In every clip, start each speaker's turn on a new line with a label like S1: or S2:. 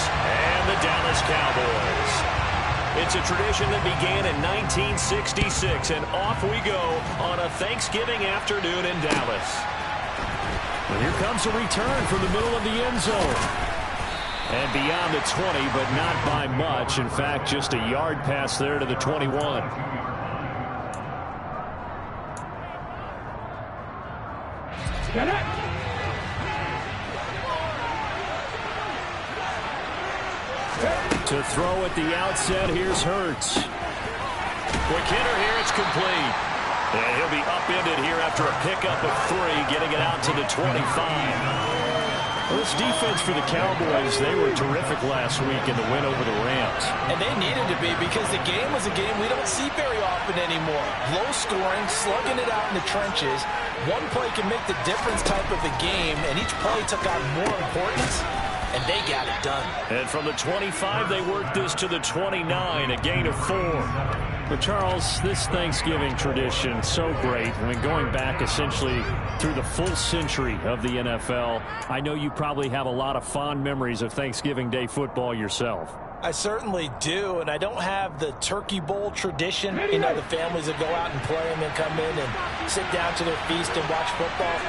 S1: and the Dallas Cowboys. It's a tradition that began in 1966, and off we go on a Thanksgiving afternoon in Dallas. And here comes a return from the middle of the end zone. And beyond the 20, but not by much. In fact, just a yard pass there to the 21. To throw at the outset, here's Hurts. Quick hitter here, it's complete. And he'll be upended here after a pickup of 3, getting it out to the 25. Well, this defense for the Cowboys, they were terrific last week in the win over the Rams.
S2: And they needed to be, because the game was a game we don't see very often anymore. Low scoring, slugging it out in the trenches. One play can make the difference type of a game, and each play took on more importance, and they got it done.
S1: And from the 25, they worked this to the 29, a gain of 4. But, Charles, this Thanksgiving tradition, so great. I mean, going back essentially through the full century of the NFL, I know you probably have a lot of fond memories of Thanksgiving Day football yourself.
S2: I certainly do, and I don't have the turkey bowl tradition. You know, the families that go out and play and then come in and sit down to their feast and watch football.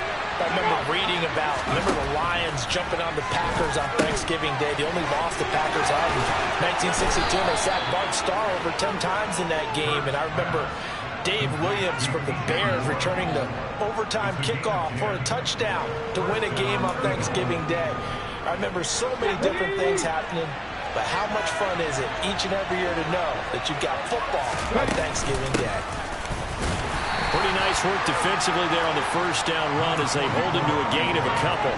S2: I remember reading about, the Lions jumping on the Packers on Thanksgiving Day. The only loss the Packers had in 1962. They sacked Bart Starr over 10 times in that game. And I remember Dave Williams from the Bears returning the overtime kickoff for a touchdown to win a game on Thanksgiving Day. I remember so many different things happening. But how much fun is it each and every year to know that you've got football on Thanksgiving Day?
S1: Pretty nice work defensively there on the first down run as they hold him to a gain of a couple.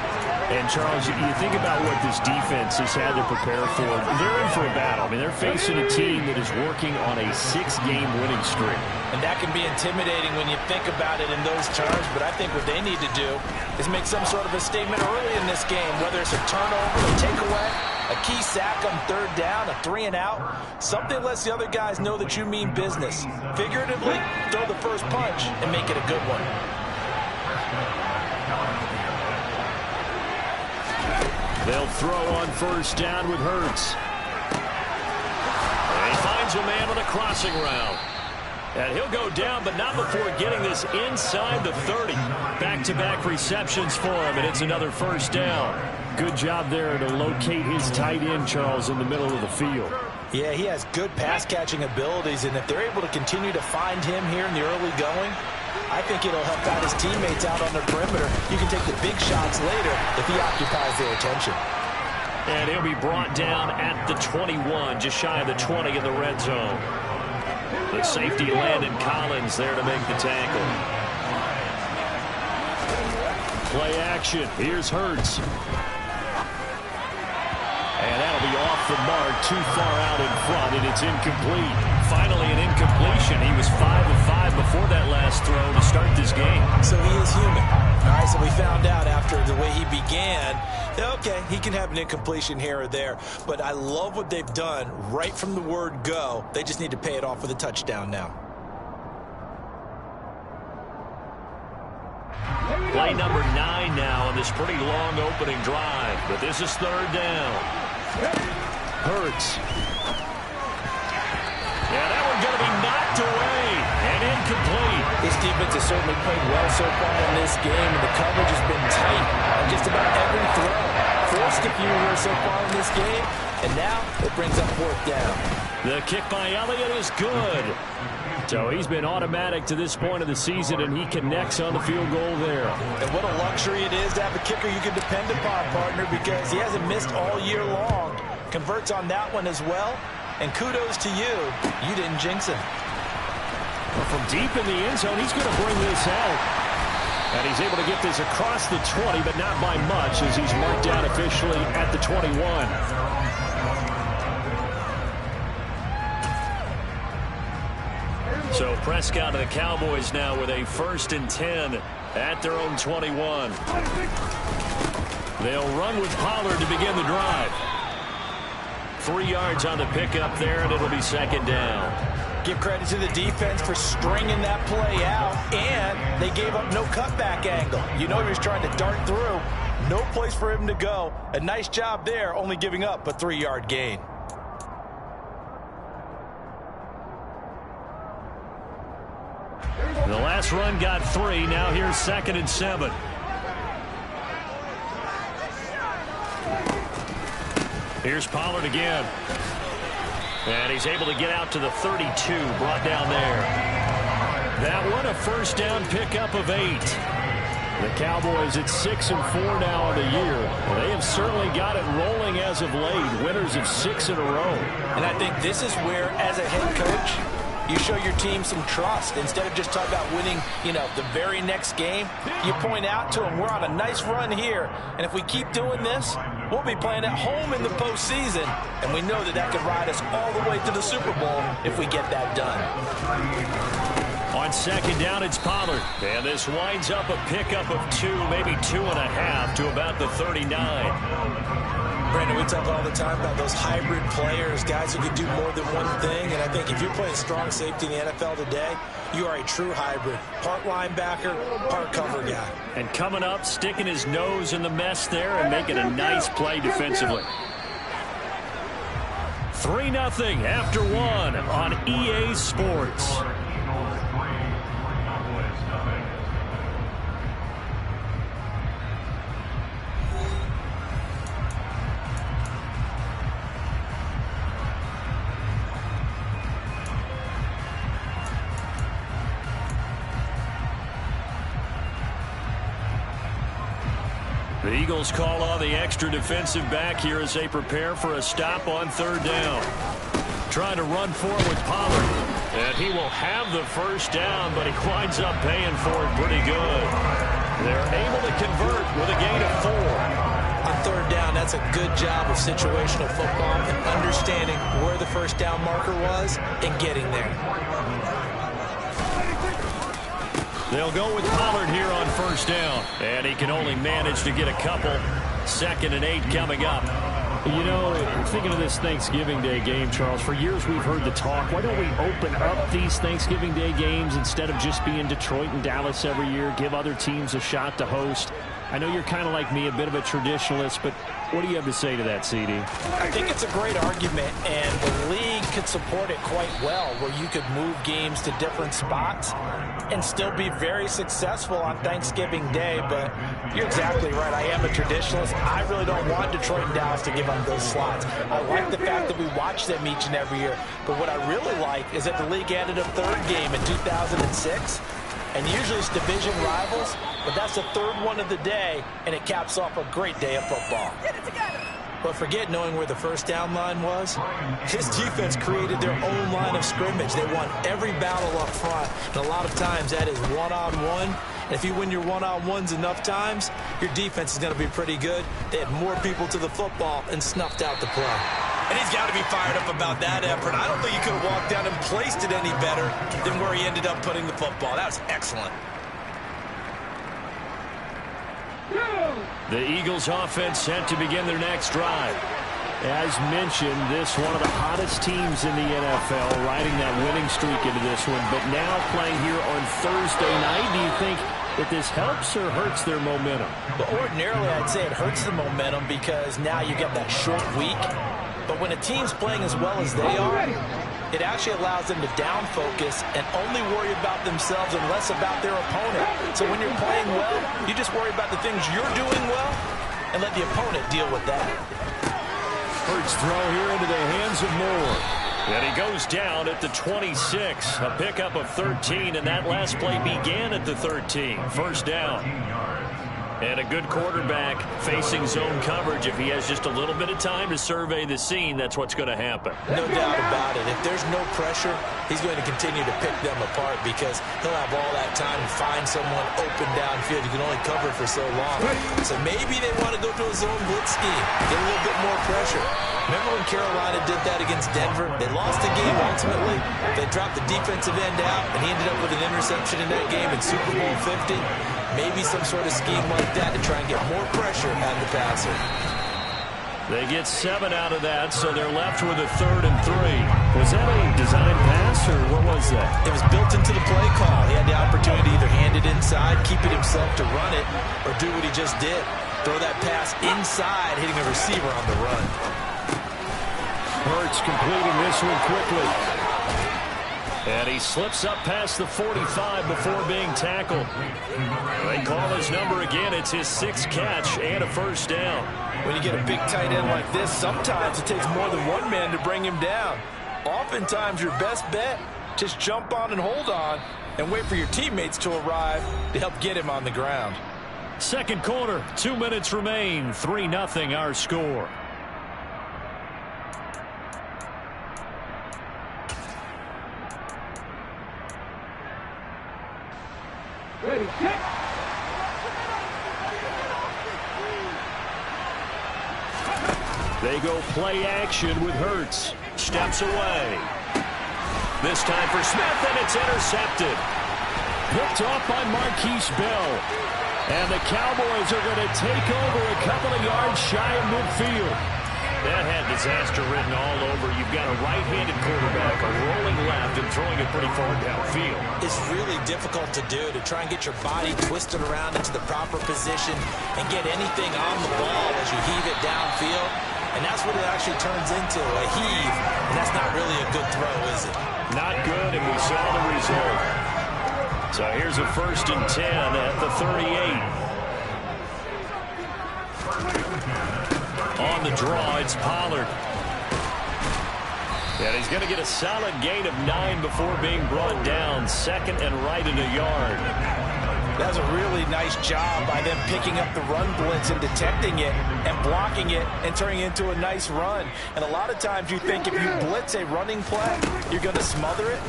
S1: And, Charles, you think about what this defense has had to prepare for. They're in for a battle. I mean, they're facing a team that is working on a 6-game winning streak.
S2: And that can be intimidating when you think about it in those terms. But I think what they need to do is make some sort of a statement early in this game, whether it's a turnover, a takeaway, a key sack on 3rd down, a 3-and-out. Something lets the other guys know that you mean business. Figuratively, throw the first punch and make it a good one.
S1: They'll throw on first down with Hurts. And he finds a man on a crossing route. And he'll go down, but not before getting this inside the 30. Back-to-back receptions for him, and it's another first down. Good job there to locate his tight end, Charles, in the middle of the field.
S2: Yeah, he has good pass-catching abilities, and if they're able to continue to find him here in the early going, I think it'll help out his teammates out on the perimeter. You can take the big shots later if he occupies their attention.
S1: And he'll be brought down at the 21, just shy of the 20 in the red zone. The safety, Landon Collins, there to make the tackle. Play action. Here's Hurts. And that'll be off the mark, too far out in front, and it's incomplete. Finally an incompletion. He was 5 of 5 before that last throw to start this game.
S2: So he is human. All right, so we found out after the way he began, okay, he can have an incompletion here or there, but I love what they've done right from the word go. They just need to pay it off with a touchdown now.
S1: Play number 9 now on this pretty long opening drive, but this is 3rd down. Hurts. Yeah, that one's going to be knocked away and incomplete.
S2: This defense has certainly played well so far in this game, and the coverage has been tight on just about every throw. Forced a few here so far in this game, and now it brings up 4th down.
S1: The kick by Elliott is good. So he's been automatic to this point of the season, and he connects on the field goal there.
S2: And what a luxury it is to have a kicker you can depend upon, partner, because he hasn't missed all year long. Converts on that one as well, and kudos to you. You didn't jinx him.
S1: Well, from deep in the end zone, he's going to bring this out. And he's able to get this across the 20, but not by much, as he's marked down officially at the 21. So Prescott and the Cowboys now with a 1st and 10 at their own 21. They'll run with Pollard to begin the drive. 3 yards on the pickup there, and it'll be 2nd down.
S2: Give credit to the defense for stringing that play out, and they gave up no cutback angle. You know he was trying to dart through. No place for him to go. A nice job there, only giving up a 3-yard gain.
S1: The last run got 3. Now here's 2nd and 7. Here's Pollard again. And he's able to get out to the 32, brought down there. That one a first down pickup of 8. The Cowboys at 6-4 now on the year. Well, they have certainly got it rolling as of late. Winners of 6 in a row.
S2: And I think this is where, as a head coach, you show your team some trust. Instead of just talking about winning, the very next game, you point out to them, we're on a nice run here. And if we keep doing this, we'll be playing at home in the postseason. And we know that could ride us all the way to the Super Bowl if we get that done.
S1: On 2nd down, it's Pollard. And this winds up a pickup of 2, maybe 2.5 to about the 39.
S2: Brandon, we talk all the time about those hybrid players, guys who can do more than one thing. And I think if you're playing strong safety in the NFL today, you are a true hybrid. Part linebacker, part cover guy.
S1: And coming up, sticking his nose in the mess there and making a nice play defensively. 3-0 after 1 on EA Sports. The Eagles call on the extra defensive back here as they prepare for a stop on 3rd down. Trying to run for it with Pollard. And he will have the first down, but he winds up paying for it pretty good. They're able to convert with a gain of 4.
S2: On 3rd down, that's a good job of situational football and understanding where the first down marker was and getting there.
S1: They'll go with Pollard here on 1st down. And he can only manage to get a couple. 2nd and 8 coming up.
S3: Thinking of this Thanksgiving Day game, Charles, for years we've heard the talk. Why don't we open up these Thanksgiving Day games instead of just being Detroit and Dallas every year? Give other teams a shot to host. I know you're kind of like me, a bit of a traditionalist, but what do you have to say to that, CD?
S2: I think it's a great argument, and the league could support it quite well, where you could move games to different spots and still be very successful on Thanksgiving Day. But you're exactly right. I am a traditionalist. I really don't want Detroit and Dallas to give up those slots. I like the fact that we watch them each and every year. But what I really like is that the league added a 3rd game in 2006. And usually it's division rivals, but that's the 3rd one of the day, and it caps off a great day of football. Get it together. But forget knowing where the first down line was. His defense created their own line of scrimmage. They won every battle up front, and a lot of times that is one-on-one. And if you win your one-on-ones enough times, your defense is going to be pretty good. They had more people to the football and snuffed out the play. And he's got to be fired up about that effort. I don't think he could have walked down and placed it any better than where he ended up putting the football. That was excellent.
S1: The Eagles offense set to begin their next drive.
S3: As mentioned, this one of the hottest teams in the NFL, riding that winning streak into this one, but now playing here on Thursday night. Do you think that this helps or hurts their momentum?
S2: Well, ordinarily, I'd say it hurts the momentum because now you get that short week. But when a team's playing as well as they are, it actually allows them to down focus and only worry about themselves and less about their opponent. So when you're playing well, you just worry about the things you're doing well and let the opponent deal with that.
S1: Hurts throw here into the hands of Moore. And he goes down at the 26. A pickup of 13, and that last play began at the 13. First down. And a good quarterback facing zone coverage. If he has just a little bit of time to survey the scene, that's what's going to happen.
S2: No doubt about it. If there's no pressure, he's going to continue to pick them apart because he'll have all that time to find someone open downfield. You can only cover for so long. So maybe they want to go to a zone blitz scheme, get a little bit more pressure. Remember when Carolina did that against Denver? They lost the game ultimately. They dropped the defensive end out, and he ended up with an interception in that game in Super Bowl 50. Maybe some sort of scheme like that to try and get more pressure at the passer.
S1: They get 7 out of that, so they're left with a 3rd and 3. Was that a design pass, or what was that?
S2: It was built into the play call. He had the opportunity to either hand it inside, keep it himself to run it, or do what he just did. Throw that pass inside, hitting a receiver on the run.
S3: Hurts completing this one quickly. And he slips up past the 45 before being tackled. They call his number again. It's his 6th catch and a first down.
S2: When you get a big tight end like this, sometimes it takes more than one man to bring him down. Oftentimes, your best bet, just jump on and hold on and wait for your teammates to arrive to help get him on the ground.
S3: Second quarter, 2 minutes remain. 3-0 our score.
S4: Ready, hit.
S3: They go play action with Hurts.
S1: Steps away. This time for Smith, and it's intercepted.
S3: Picked off by Marquise Bell. And the Cowboys are going to take over a couple of yards shy of midfield.
S1: That had disaster written all over. You've got a right-handed quarterback, a rolling left, and throwing it pretty far downfield.
S2: It's really difficult to do, to try and get your body twisted around into the proper position and get anything on the ball as you heave it downfield. And that's what it actually turns into, a heave. And that's not really a good throw, is it?
S1: Not good, and we saw the result. So here's a 1st and 10 at the 38. On the draw, it's Pollard. And he's going to get a solid gain of 9 before being brought down. 2nd and right in a yard.
S2: That's a really nice job by them picking up the run blitz and detecting it and blocking it and turning it into a nice run. And a lot of times you think if you blitz a running play, you're going to smother it.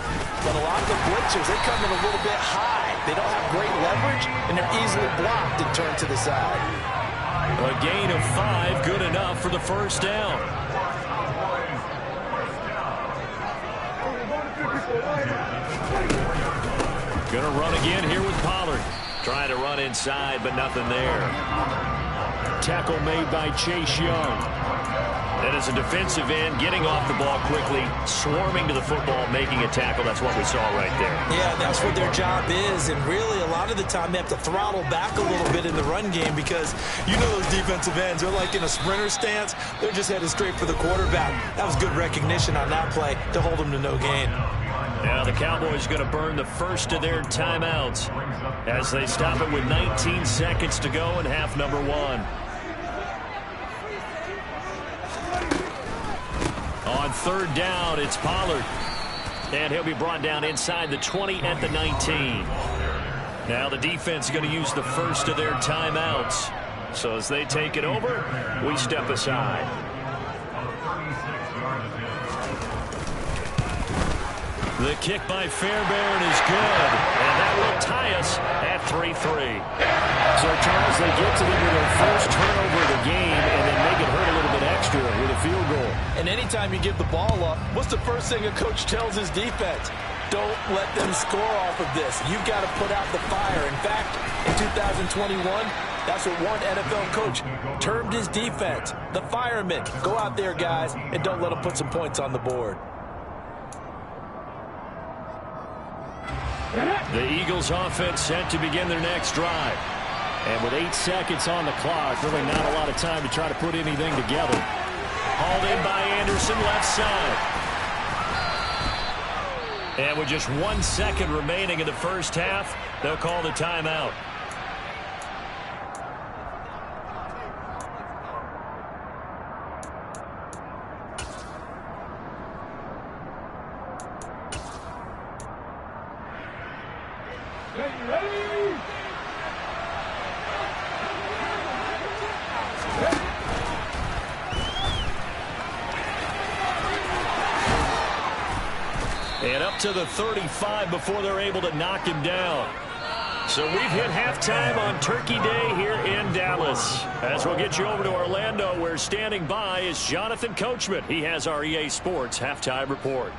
S2: But a lot of the blitzers, they come in a little bit high. They don't have great leverage, and they're easily blocked and turned to the side.
S1: A gain of 5, good enough for the first down. Going to run again here with Pollard. Trying to run inside, but nothing there.
S3: Tackle made by Chase Young.
S1: And as a defensive end, getting off the ball quickly, swarming to the football, making a tackle. That's what we saw right there.
S2: Yeah, that's what their job is. And really, a lot of the time, they have to throttle back a little bit in the run game because you know those defensive ends, they're like in a sprinter stance. They're just headed straight for the quarterback. That was good recognition on that play to hold them to no gain.
S1: Now the Cowboys going to burn the first of their timeouts as they stop it with 19 seconds to go in half number 1. On 3rd down, it's Pollard. And he'll be brought down inside the 20 at the 19. Now the defense is going to use the first of their timeouts. So as they take it over, we step aside. The kick by Fairbairn is good, and that will tie us at 3-3.
S3: So, Charles, they get to them with their first turnover of the game and then make it hurt a little bit extra with a field goal.
S2: And anytime you give the ball up, what's the first thing a coach tells his defense? Don't let them score off of this. You've got to put out the fire. In fact, in 2021, that's what one NFL coach termed his defense. The firemen. Go out there, guys, and don't let them put some points on the board.
S3: The Eagles offense set to begin their next drive. And with 8 seconds on the clock, really not a lot of time to try to put anything together.
S1: Hauled in by Anderson, left side. And with just 1 second remaining in the first half, they'll call the timeout. And up to the 35 before they're able to knock him down. So we've hit halftime on Turkey Day here in Dallas. As we'll get you over to Orlando, where standing by is Jonathan Coachman. He has our EA Sports halftime report.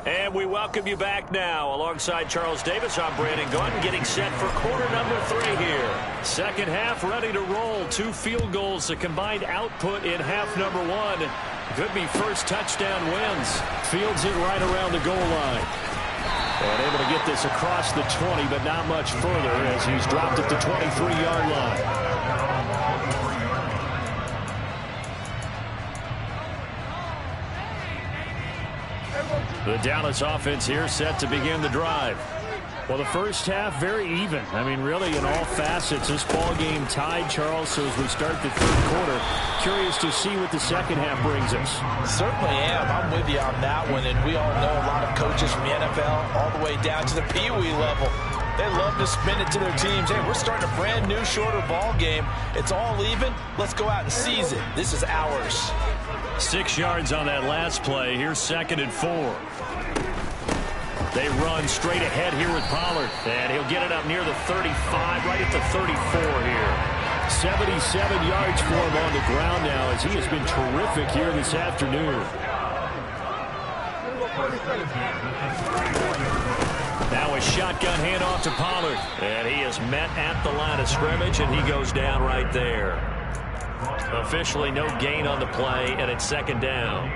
S1: And And we welcome you back now. Alongside Charles Davis, I'm Brandon Gaudin, getting set for quarter number 3 here. Second half ready to roll. 2 field goals, a combined output in half number 1. Could be first touchdown wins. Fields it right around the goal line. And able to get this across the 20, but not much further as he's dropped at the 23-yard line. The Dallas offense here set to begin the drive. Well, the first half very even. I mean, really in all facets. This ball game tied, Charles. So as we start the third quarter, curious to see what the second half brings us.
S2: Certainly am. I'm with you on that one. And we all know a lot of coaches from the NFL all the way down to the Pee-wee level. They love to spin it to their teams. Hey, we're starting a brand new, shorter ball game. It's all even. Let's go out and seize it. This is ours.
S1: 6 yards on that last play. Here's 2nd and 4. They run straight ahead here with Pollard. And he'll get it up near the 35, right at the 34 here. 77 yards for him on the ground now as he has been terrific here this afternoon. Now a shotgun handoff to Pollard. And he is met at the line of scrimmage, and he goes down right there. Officially no gain on the play, and it's 2nd down.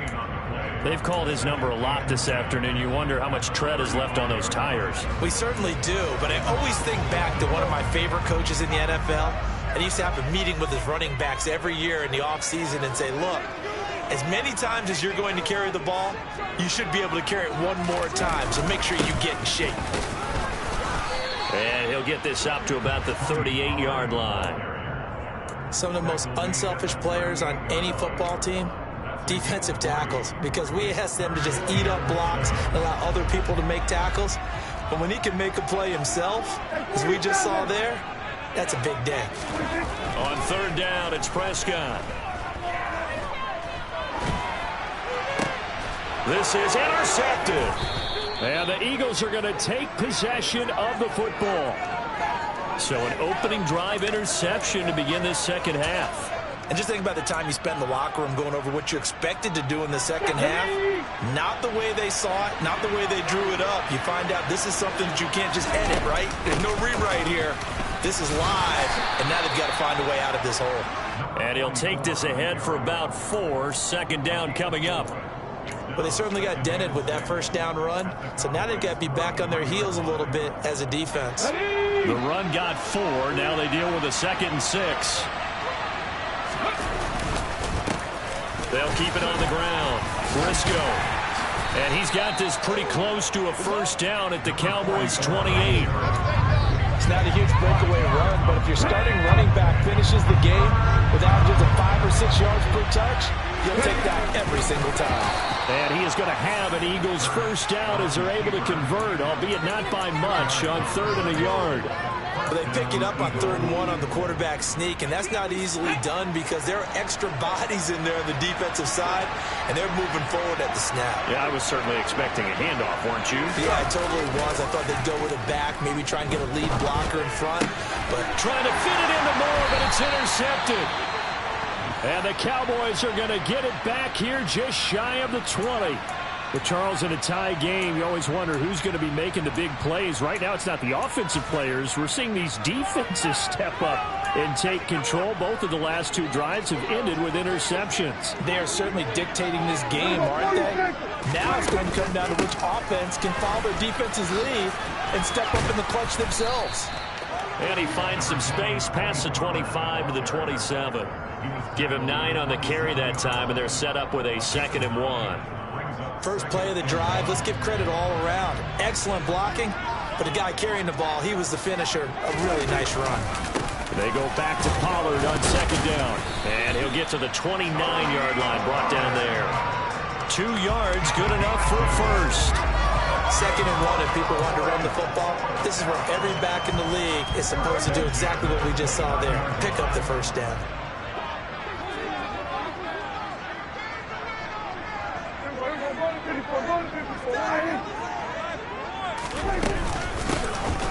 S1: They've called his number a lot this afternoon. You wonder how much tread is left on those tires.
S2: We certainly do, but I always think back to one of my favorite coaches in the NFL. And he used to have a meeting with his running backs every year in the offseason and say, look, as many times as you're going to carry the ball, you should be able to carry it one more time, so make sure you get in shape.
S1: And he'll get this up to about the 38-yard line.
S2: Some of the most unselfish players on any football team, defensive tackles, because we ask them to just eat up blocks and allow other people to make tackles. But when he can make a play himself, as we just saw there, that's a big day.
S1: On 3rd down, it's Prescott. This is intercepted. And the Eagles are going to take possession of the football. So an opening drive interception to begin this second half.
S2: And just think about the time you spend in the locker room going over what you expected to do in the second half. Not the way they saw it, not the way they drew it up. You find out this is something that you can't just edit, right? There's no rewrite here. This is live, and now they've got to find a way out of this hole.
S1: And he'll take this ahead for about 4. 2nd down coming up.
S2: But they certainly got dented with that first down run. So now they've got to be back on their heels a little bit as a defense.
S1: The run got 4. Now they deal with a 2nd and 6. They'll keep it on the ground. Briscoe. And he's got this pretty close to a first down at the Cowboys' 28.
S2: It's not a huge breakaway run, but if your starting running back finishes the game with averages of 5 or 6 yards per touch, you'll take that every single time.
S1: And he is going to have an Eagles first down as they're able to convert, albeit not by much, on 3rd and a yard.
S2: Well, they pick it up on 3rd and 1 on the quarterback sneak, and that's not easily done because there are extra bodies in there on the defensive side, and they're moving forward at the snap.
S1: Yeah, I was certainly expecting a handoff, weren't you?
S2: Yeah, I totally was. I thought they'd go with a back, maybe try and get a lead blocker in front. But
S1: trying to fit it into Moore, but it's intercepted. And the Cowboys are going to get it back here just shy of the 20. With Charles in a tie game, you always wonder who's going to be making the big plays. Right now, it's not the offensive players. We're seeing these defenses step up and take control. Both of the last 2 drives have ended with interceptions.
S2: They are certainly dictating this game, aren't they? Now it's going to come down to which offense can follow their defense's lead and step up in the clutch themselves.
S1: And he finds some space past the 25 to the 27. Give him 9 on the carry that time, and they're set up with a 2nd and 1.
S2: First play of the drive, let's give credit all around. Excellent blocking, but the guy carrying the ball, he was the finisher. A really nice run.
S1: They go back to Pollard on 2nd down. And he'll get to the 29-yard line, brought down there. 2 yards, good enough for a first.
S2: 2nd and 1, if people want to run the football, this is where every back in the league is supposed to do exactly what we just saw there. Pick up the first down.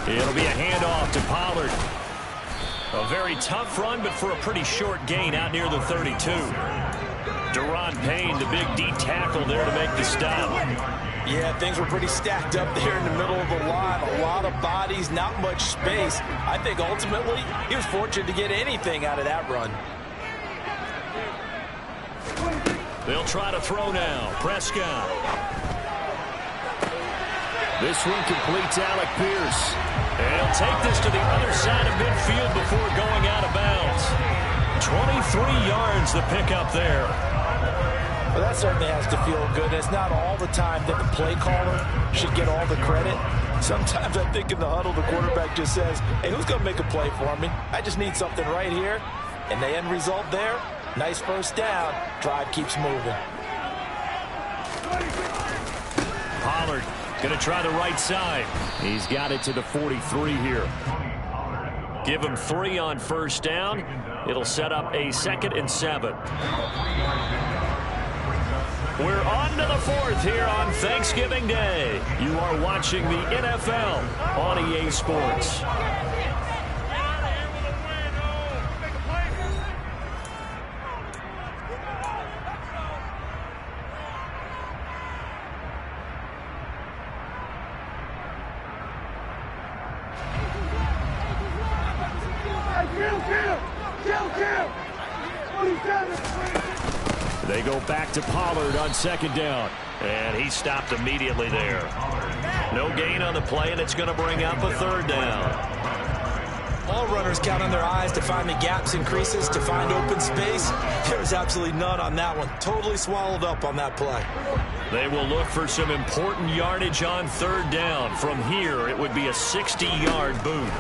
S1: It'll be a handoff to Pollard. A very tough run, but for a pretty short gain out near the 32. Daron Payne, the big D tackle there to make the stop.
S2: Yeah, things were pretty stacked up there in the middle of the line. A lot of bodies, not much space. I think ultimately he was fortunate to get anything out of that run.
S1: They'll try to throw now. Prescott. This one completes Alec Pierce. And he'll take this to the other side of midfield before going out of bounds. 23 yards the pickup there.
S2: Well, that certainly has to feel good. It's not all the time that the play caller should get all the credit. Sometimes I think in the huddle, the quarterback just says, hey, who's going to make a play for me? I just need something right here. And the end result there, nice first down. Drive keeps moving.
S1: Pollard going to try the right side.
S3: He's got it to the 43 here.
S1: Give him 3 on first down. It'll set up a 2nd and 7. We're on to the 4th here on Thanksgiving Day. You are watching the NFL on EA Sports. They go back to Pollard on 2nd down. And he stopped immediately there. No gain on the play, and it's going to bring up a 3rd down.
S2: All runners count on their eyes to find the gaps and creases, to find open space. There's absolutely none on that one. Totally swallowed up on that play.
S1: They will look for some important yardage on 3rd down. From here, it would be a 60-yard boot.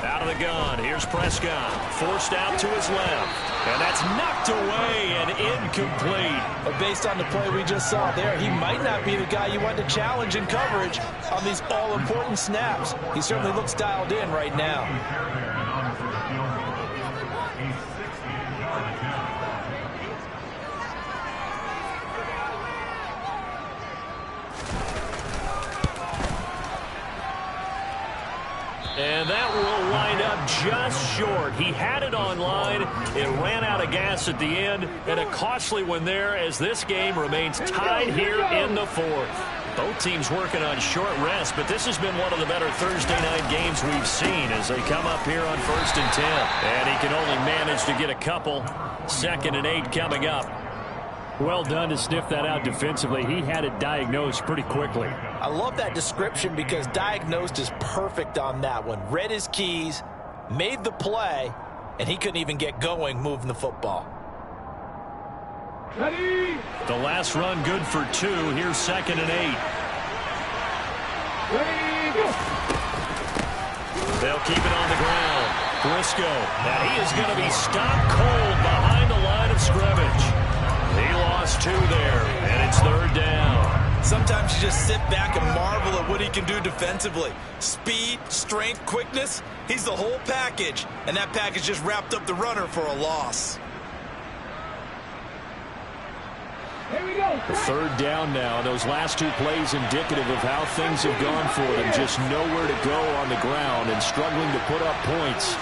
S1: Out of the gun, here's Prescott. Forced out to his left. And that's knocked away and incomplete.
S2: But based on the play we just saw there, he might not be the guy you want to challenge in coverage on these all-important snaps. He certainly looks dialed in right now.
S1: And that will wind up just short. He had it on line. It ran out of gas at the end. And a costly one there as this game remains tied here in the 4th. Both teams working on short rest, but this has been one of the better Thursday night games we've seen as they come up here on 1st and 10. And he can only manage to get a couple. 2nd and 8 coming up.
S3: Well done to sniff that out defensively. He had it diagnosed pretty quickly.
S2: I love that description because diagnosed is perfect on that one. Read his keys, made the play, and he couldn't even get going moving the football.
S4: Ready?
S1: The last run good for 2. Here's 2nd and 8.
S4: Ready, go.
S1: They'll keep it on the ground. Briscoe. And he is going to be stopped cold behind the line of scrimmage. He lost 2 there, and it's 3rd down.
S2: Sometimes you just sit back and marvel at what he can do defensively. Speed, strength, quickness, he's the whole package. And that package just wrapped up the runner for a loss.
S4: Here we go.
S3: The 3rd down now. Those last 2 plays indicative of how things have gone for them. Just nowhere to go on the ground and struggling to put up points.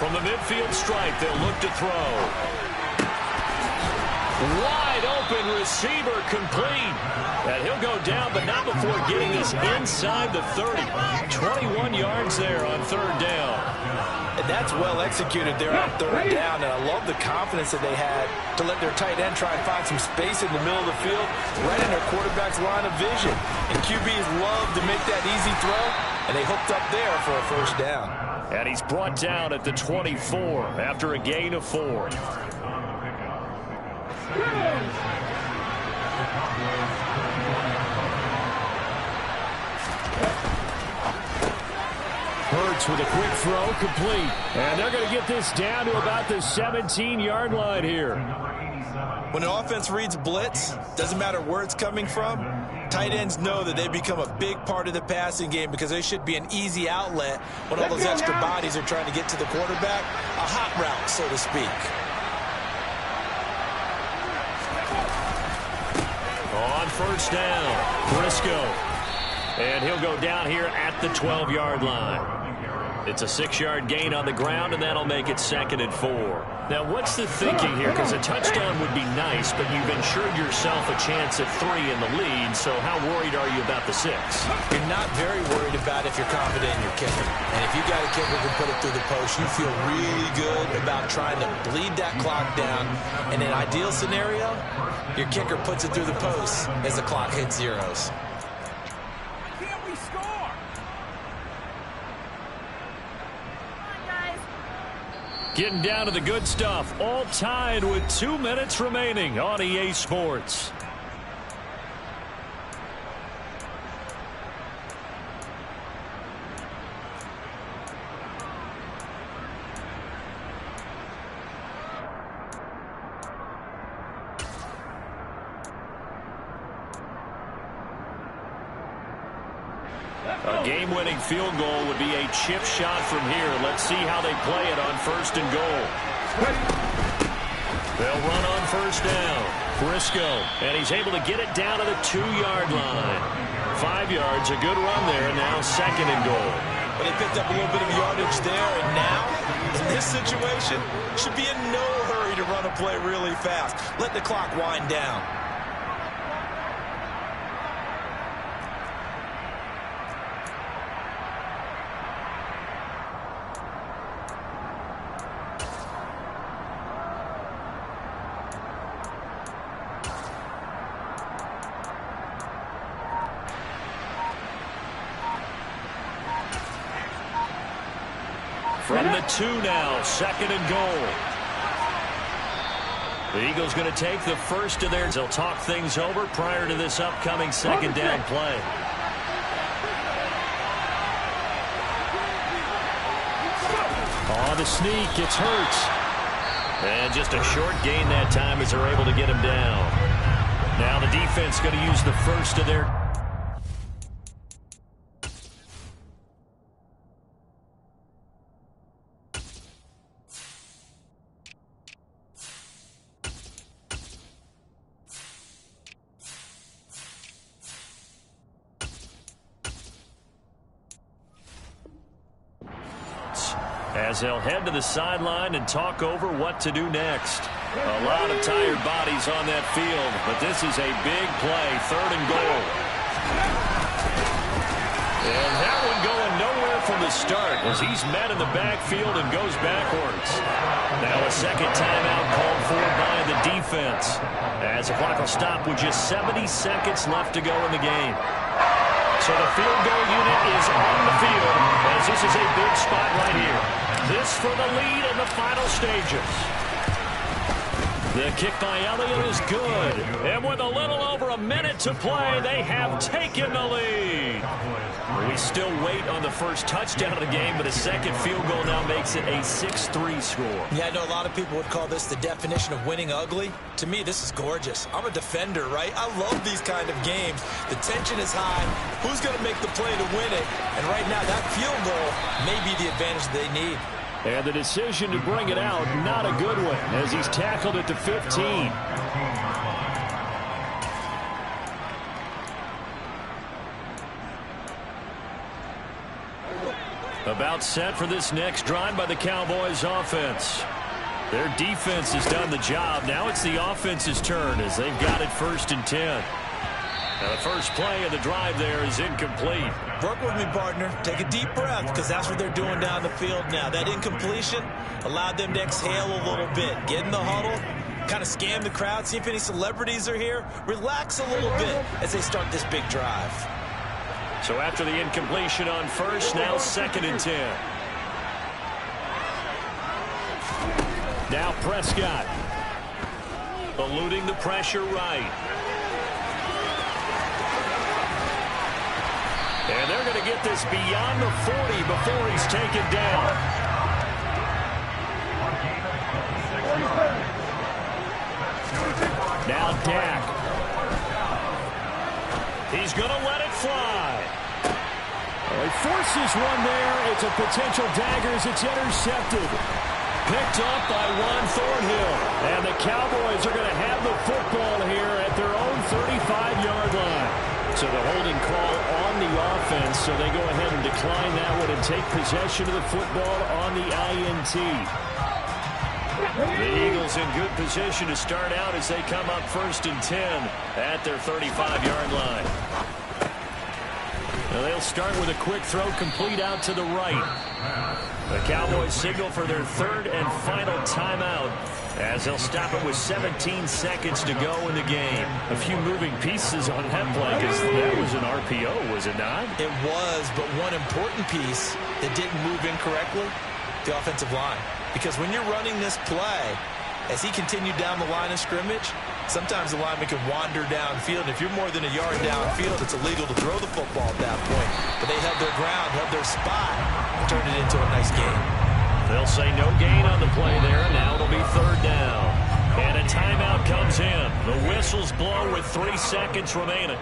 S1: From the midfield stripe, they'll look to throw. Wide open receiver complete. And he'll go down, but not before getting this inside the 30. 21 yards there on 3rd down.
S2: And that's well executed there on 3rd down. And I love the confidence that they had to let their tight end try and find some space in the middle of the field, right in their quarterback's line of vision. And QBs love to make that easy throw, and they hooked up there for a 1st down.
S1: And he's brought down at the 24 after a gain of 4.
S3: Hurts with a quick throw, complete. And they're going to get this down to about the 17-yard line here.
S2: When an offense reads blitz, doesn't matter where it's coming from, tight ends know that they become a big part of the passing game because they should be an easy outlet when all those extra bodies are trying to get to the quarterback. A hot route, so to speak.
S1: On 1st down, Briscoe. And he'll go down here at the 12-yard line. It's a 6-yard gain on the ground, and that'll make it 2nd and 4. Now, what's the thinking here? Because a touchdown would be nice, but you've ensured yourself a chance at 3 in the lead, so how worried are you about the 6?
S2: You're not very worried about if you're confident in your kicker. And if you got a kicker who can put it through the post, you feel really good about trying to bleed that clock down. In an ideal scenario, your kicker puts it through the post as the clock hits zeros.
S1: Getting down to the good stuff, all tied with 2 minutes remaining on EA Sports. A game-winning field goal would be a chip shot from here. Let's see how they play it on 1st and goal. They'll run on 1st down. Briscoe, and he's able to get it down to the 2-yard line. 5 yards, a good run there, and now 2nd and goal.
S2: But they picked up a little bit of yardage there, and now, in this situation, should be in no hurry to run a play really fast. Let the clock wind down.
S1: From the 2 now, 2nd and goal. The Eagles going to take the first of theirs. They'll talk things over prior to this upcoming 2nd down play. On the sneak, it's Hurts. And just a short gain that time as they're able to get him down. Now the defense going to use the first of their... as they'll head to the sideline and talk over what to do next. A lot of tired bodies on that field, but this is a big play, 3rd and goal. And that one going nowhere from the start as he's met in the backfield and goes backwards. Now a 2nd timeout called for by the defense as the clock will stop with just 70 seconds left to go in the game. So the field goal unit is on the field as this is a big spot right here. This for the lead in the final stages. The kick by Elliott is good. And with a little over a minute to play, they have taken the lead. We still wait on the first touchdown of the game, but a 2nd field goal now makes it a 6-3 score.
S2: Yeah, I know a lot of people would call this the definition of winning ugly. To me, this is gorgeous. I'm a defender, right? I love these kind of games. The tension is high. Who's going to make the play to win it? And right now, that field goal may be the advantage they need.
S3: And the decision to bring it out, not a good one, as he's tackled at the 15. About set for this next drive by the Cowboys offense. Their defense has done the job. Now it's the offense's turn as they've got it 1st and 10. Now the first play of the drive there is incomplete.
S2: Work with me, partner. Take a deep breath because that's what they're doing down the field now. That incompletion allowed them to exhale a little bit. Get in the huddle, kind of scan the crowd, see if any celebrities are here. Relax a little bit as they start this big drive.
S1: So after the incompletion on 1st, now 2nd and 10. Now Prescott. Eluding the pressure right. And they're going to get this beyond the 40 before he's taken down. Now Dak. He's going to let it fly.
S3: He forces one there. It's a potential dagger as it's intercepted.
S1: Picked up by Juan Thornhill.
S3: And the Cowboys are going to have the football here at their own 35-yard line.
S1: So the holding call on the
S3: offense, so they go ahead and decline that one and take possession of the football on the INT.
S1: The Eagles in good position to start out as they come up 1st and 10 at their 35-yard line. Now they'll start with a quick throw complete out to the right. The Cowboys signal for their 3rd and final timeout as they'll stop it with 17 seconds to go in the game.
S3: A few moving pieces on that play because that was an RPO, was it not?
S2: It was, but one important piece that didn't move incorrectly, the offensive line. Because when you're running this play, as he continued down the line of scrimmage, sometimes the lineman can wander downfield. And if you're more than a yard downfield, it's illegal to throw the football at that point. But they held their ground, held their spot, and turned it into a nice game.
S1: They'll say no gain on the play there. Now it'll be 3rd down. And a timeout comes in. The whistles blow with 3 seconds remaining.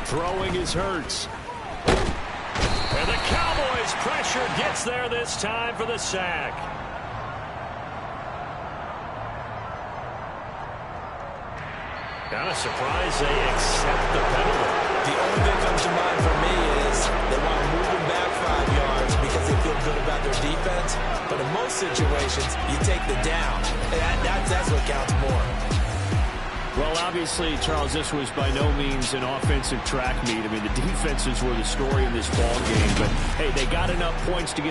S3: Throwing is Hurts.
S1: And the Cowboys' pressure gets there this time for the sack. Kind of surprised they accept the penalty.
S2: The only thing that comes to mind for me is they want to move them back 5 yards because they feel good about their defense. But in most situations, you take the down. That's what counts more.
S3: Well, obviously, Charles, this was by no means an offensive track meet. I mean, the defenses were the story in this ball game. But, hey, they got enough points to get